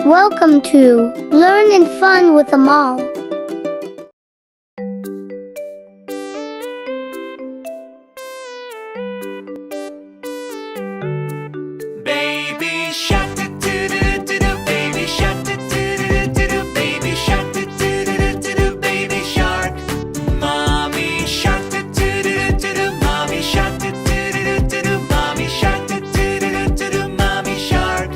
Welcome to Learn and Fun with Amal. Baby shark, do-do-do-do-do, baby shark, do-do-do-do-do, baby shark, do-do-do-do-do, baby shark. Mommy shark, do-do-do-do-do, mommy shark, do-do-do-do-do, mommy shark, do-do-do-do-do, mommy shark.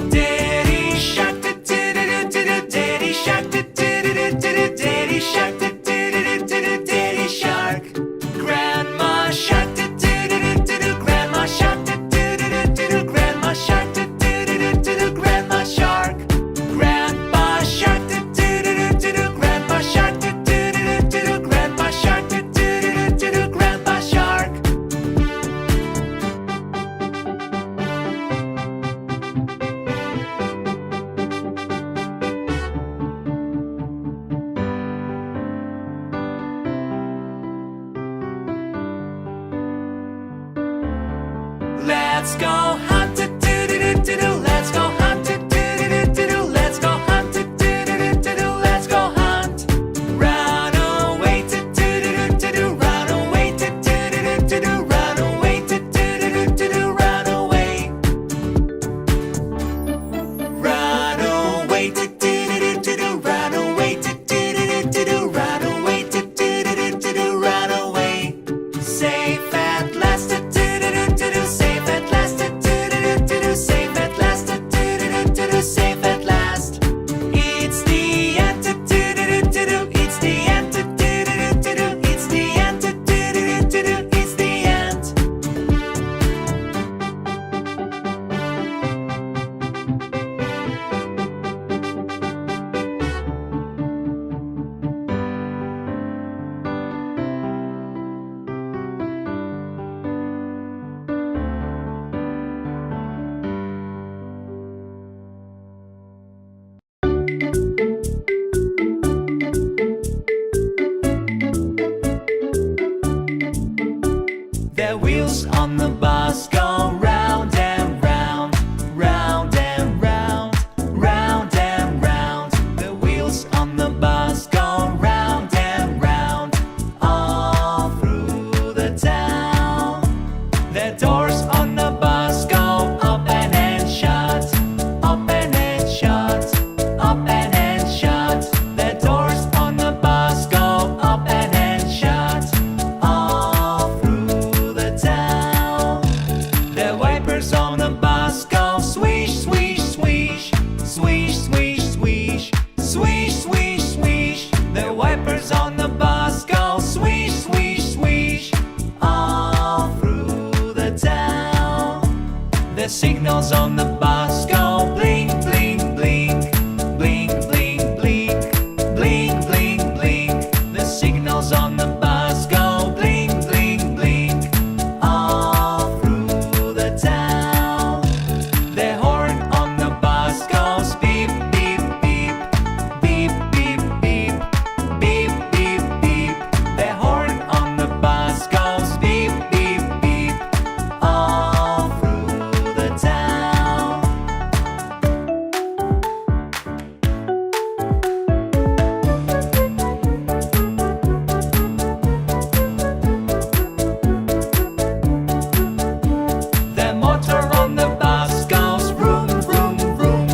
Daddy shark, do-do-do-do-do, daddy shark, do-do-do-do-do, daddy shark, do-do-do-do-do, daddy shark. Grandma shark, do-do-do-do-do, grandma shark, do-do-do-do-do, grandma shark, do-do-do-do-do, grandma shark. Grandpa shark, do-do-do-do-do, grandpa shark, do-do-do-do-do, grandpa shark, do-do-do-do-do, grandpa shark. Let's go hunt, do-do-do-do-do, let's go hunt, do-do-do-do-do, let's go hunt, do-do-do-do-do, let's go hunt. Run away, do-do-do-do-do, run away, do-do-do-do-do, run away, do-do-do-do-do, run away. Run away, do-do-do-do-do, run away, do-do-do-do-do, run away, do-do-do-do-do, run away. Safe at last, do-do-do-do-do, safe at last, do-do-do-do-do, safe at last, do-do-do-do-do, safe at last. It's the end, do-do-do-do-do, it's the end, do-do-do-do-do, it's the end, do-do-do-do-do, it's the end. The wheels on the bus go round and round, round and round, round and round. The wheels on the bus go round and round, all through the town. The doors on the bus go open and shut, open and shut, open and shut. The doors on the bus go open and shut, all through the town. The wipers on the bus go swish, swish, swish, swish, swish, swish, swish, swish, swish. The wipers on the bus go swish, swish, swish, all through the town. The signals on the bus go blink, blink, blink, blink, blink, blink, blink, blink, blink. The signals on the bus go blink, blink, blink, all through the town. The horn on the bus goes beep, beep, beep, beep, beep, beep, beep, beep, beep. The horn on the bus goes beep, beep, beep, all through the town. The motor on the bus goes vroom, vroom, vroom,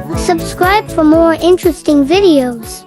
vroom. Subscribe for more interesting videos.